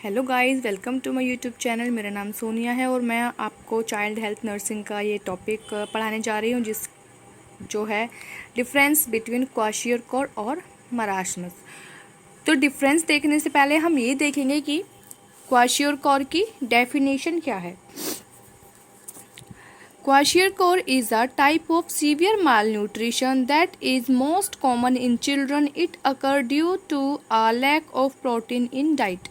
Hello guys, welcome to my YouTube channel. मेरा नाम सोनिया है और मैं आपको चाइल्ड हेल्थ नर्सिंग का ये टॉपिक पढ़ाने जा रही हूँ जो है डिफरेंस बिटवीन क्वाशियोरकोर और मरासमस। तो डिफरेंस देखने से पहले हम ये देखेंगे कि क्वाशियोरकोर की डेफिनेशन क्या है। Kwashiorkor is a type of severe malnutrition that is most common in children. It occurs due to a lack of protein in diet.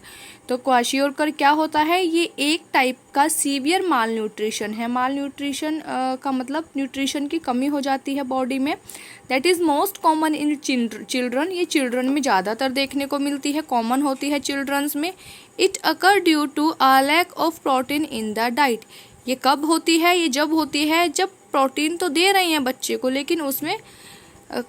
तो क्वाशियोरकर क्या होता है? ये एक टाइप का सीवियर माल न्यूट्रिशन है। माल न्यूट्रिशन का मतलब न्यूट्रिशन की कमी हो जाती है बॉडी में। That is most common in children. ये चिल्ड्रन में ज़्यादातर देखने को मिलती है, कॉमन होती है चिल्ड्रंस में। It occur due to a lack of protein in the diet. ये कब होती है? ये जब होती है जब प्रोटीन तो दे रही हैं बच्चे को, लेकिन उसमें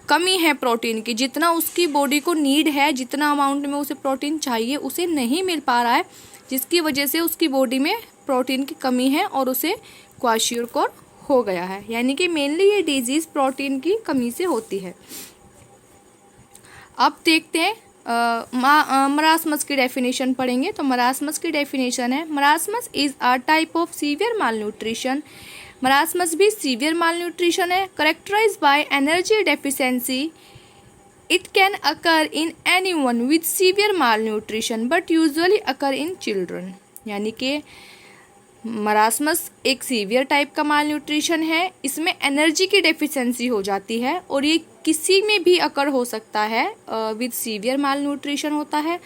कमी है प्रोटीन की। जितना उसकी बॉडी को नीड है, जितना अमाउंट में उसे प्रोटीन चाहिए, उसे नहीं मिल पा रहा है, जिसकी वजह से उसकी बॉडी में प्रोटीन की कमी है और उसे क्वाशियोरकोर हो गया है। यानी कि मेनली ये डिजीज़ प्रोटीन की कमी से होती है। अब देखते हैं मरासमस की डेफिनेशन पढ़ेंगे। तो मरासमस की डेफिनेशन है, marasmus is a type of severe malnutrition. Marasmus भी सीवियर माल न्यूट्रिशन है, characterise by energy deficiency. It can occur in anyone with severe malnutrition but usually occur in children. यानी कि marasmus एक severe type का माल nutrition है। इसमें energy की deficiency हो जाती है और ये किसी में भी अकर हो सकता है, विद सीवियर माल न्यूट्रिशन होता है,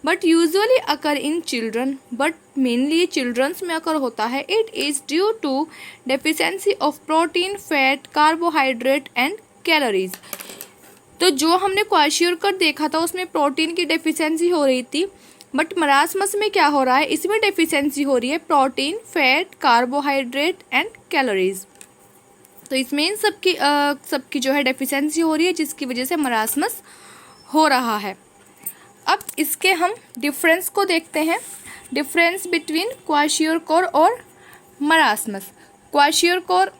but usually occur in children, but mainly childrens में अकर होता है। It is due to deficiency of protein, fat, carbohydrate and calories. तो जो हमने क्वाशियोरकोर देखा था उसमें प्रोटीन की डेफिशिएंसी हो रही थी, बट मरासमस में क्या हो रहा है? इसमें डेफिशिएंसी हो रही है protein, fat, carbohydrate and calories. तो इसमें इन सबकी जो है डेफिशिएंसी हो रही है, जिसकी वजह से मरासमस हो रहा है। अब इसके हम डिफरेंस को देखते हैं। डिफरेंस बिटवीन क्वाशियोरकोर और marasmus. Kwashiorkor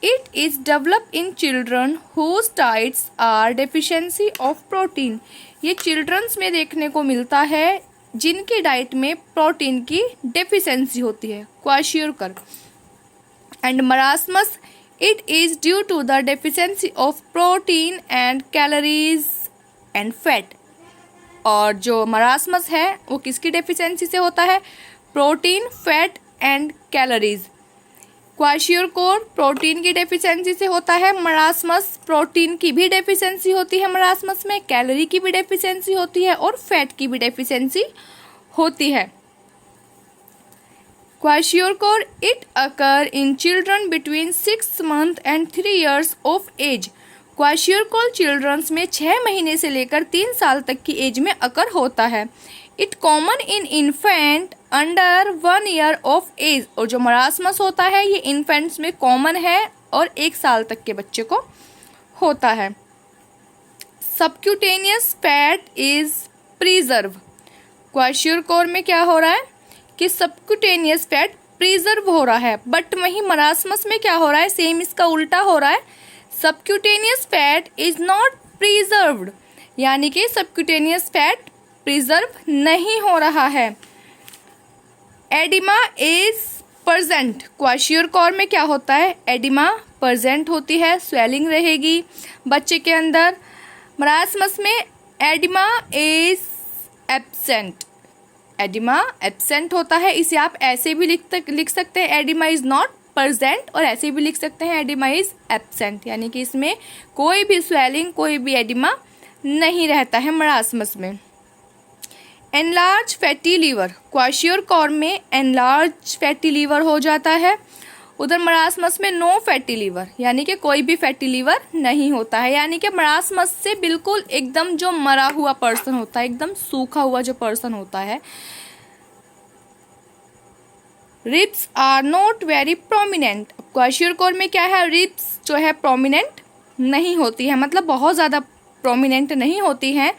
it is develop in children whose diets are deficiency of protein. ये चिल्ड्रंस में देखने को मिलता है जिनकी डाइट में प्रोटीन की डेफिशिएंसी होती है, kwashiorkor. And marasmus it is due to the deficiency of protein and calories and fat. और जो मरासमस है वो किसकी डेफिशिएंसी से होता है? Protein, fat and calories. Kwashiorkor protein की डेफिशिएंसी से होता है। मरासमस प्रोटीन की भी डेफिशिएंसी होती है मरासमस में, कैलोरी की भी डेफिशिएंसी होती है और फैट की भी डेफिशिएंसी होती है। Kwashiorkor it occur in children between 6 months and 3 years of age. Kwashiorkor childrens में 6 महीने से लेकर 3 साल तक की एज में अकर होता है। It common in infant under 1 year of age. और जो मरासमस होता है ये इन्फेंट्स में कॉमन है और 1 साल तक के बच्चे को होता है। Subcutaneous fat is preserve. Kwashiorkor में क्या हो रहा है कि सबक्यूटेनियस फैट प्रिजर्व हो रहा है, बट वहीं मरासमस में क्या हो रहा है? सेम इसका उल्टा हो रहा है। Subcutaneous fat is not preserved. यानी कि सबक्यूटेनियस फैट प्रिजर्व नहीं हो रहा है। Oedema is present. क्वाशियोरकोर में क्या होता है? एडिमा प्रेजेंट होती है, स्वेलिंग रहेगी बच्चे के अंदर। मरासमस में oedema is absent. Oedema absent होता है। इसे आप ऐसे भी लिख सकते हैं, एडिमा इज नॉट प्रेजेंट, और ऐसे भी लिख सकते हैं एडिमा इज एब्सेंट। यानी कि इसमें कोई भी स्वेलिंग, कोई भी एडिमा नहीं रहता है मरासमस में। Enlarge fatty liver. क्वाशियोरकोर में एनलार्ज फैटी लीवर हो जाता है, उधर मरासमस में नो फैटी लीवर, यानी कि कोई भी फैटी लीवर नहीं होता है। यानी कि मरासमस से बिल्कुल एकदम जो मरा हुआ पर्सन होता है, एकदम सूखा हुआ जो पर्सन होता है। Ribs are not very prominent. Kwashiorkor में क्या है? रिब्स जो है प्रोमिनेंट नहीं होती है, मतलब बहुत ज़्यादा प्रोमिनेंट नहीं होती हैं।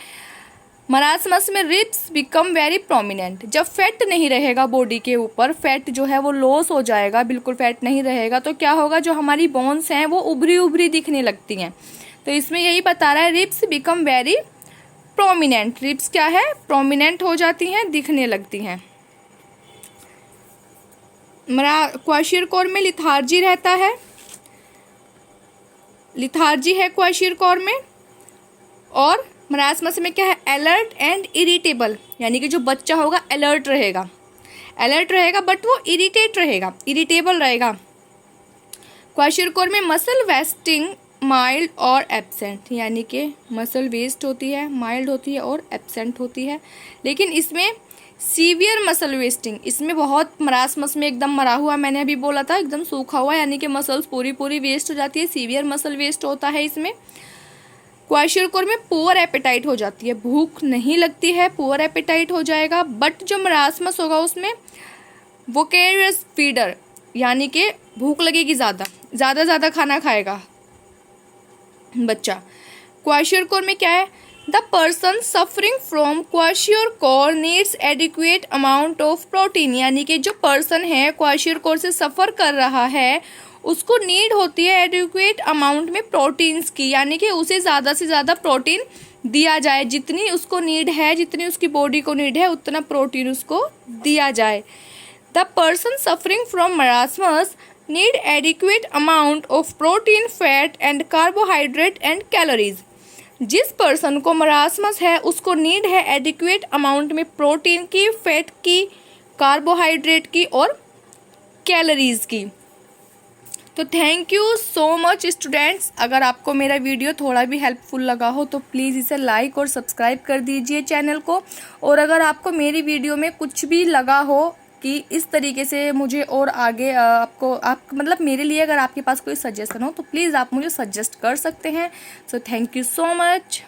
मरासमस में रिब्स बिकम वेरी प्रोमिनेंट। जब फैट नहीं रहेगा बॉडी के ऊपर, फैट जो है वो लॉस हो जाएगा, बिल्कुल फैट नहीं रहेगा, तो क्या होगा? जो हमारी बोन्स हैं वो उभरी उभरी दिखने लगती हैं। तो इसमें यही बता रहा है, ribs become very prominent, ribs क्या है, प्रोमिनेंट हो जाती हैं, दिखने लगती हैं। क्वाशियरकोर में लिथार्जी रहता है, लिथार्जी है क्वाशियरकोर में। और मरासमस में क्या है, अलर्ट एंड इरिटेबल, यानी कि जो बच्चा होगा अलर्ट रहेगा, अलर्ट रहेगा बट वो इरिटेट रहेगा, इरिटेबल रहेगा। क्वाशियरकोर में मसल वेस्टिंग माइल्ड और एब्सेंट, यानी कि मसल वेस्ट होती है, माइल्ड होती है और एब्सेंट होती है। लेकिन इसमें सीवियर मसल वेस्टिंग, इसमें बहुत मरासमस में एकदम मरा हुआ, मैंने अभी बोला था एकदम सूखा हुआ, यानी कि मसल्स पूरी पूरी वेस्ट हो जाती है, सीवियर मसल वेस्ट होता है इसमें। क्वाशियरकोर में पुअर एपेटाइट हो जाती है, भूख नहीं लगती है, पुअर एपेटाइट हो जाएगा। बट जो मरासमस होगा उसमें वोकेरियस फीडर, यानी कि भूख लगेगी, ज़्यादा खाना खाएगा बच्चा। क्वाशियरकोर में क्या है, the person suffering from kwashiorkor needs adequate amount of protein, यानी कि जो पर्सन है क्वाशियरकोर से सफ़र कर रहा है उसको नीड होती है एडिक्वेट अमाउंट में प्रोटीन्स की, यानी कि उसे ज़्यादा से ज़्यादा प्रोटीन दिया जाए, जितनी उसको नीड है, जितनी उसकी बॉडी को नीड है उतना प्रोटीन उसको दिया जाए। The person suffering from marasmus need adequate amount of protein, fat and carbohydrate and calories, जिस पर्सन को मरासमस है उसको नीड है एडिक्वेट अमाउंट में प्रोटीन की, फैट की, कार्बोहाइड्रेट की और कैलोरीज की। तो thank you so much students, अगर आपको मेरा वीडियो थोड़ा भी हेल्पफुल लगा हो तो प्लीज़ इसे लाइक और सब्सक्राइब कर दीजिए चैनल को। और अगर आपको मेरी वीडियो में कुछ भी लगा हो कि इस तरीके से मुझे और आगे आप मतलब मेरे लिए अगर आपके पास कोई सजेशन हो तो प्लीज़ आप मुझे सजेस्ट कर सकते हैं। So thank you so much.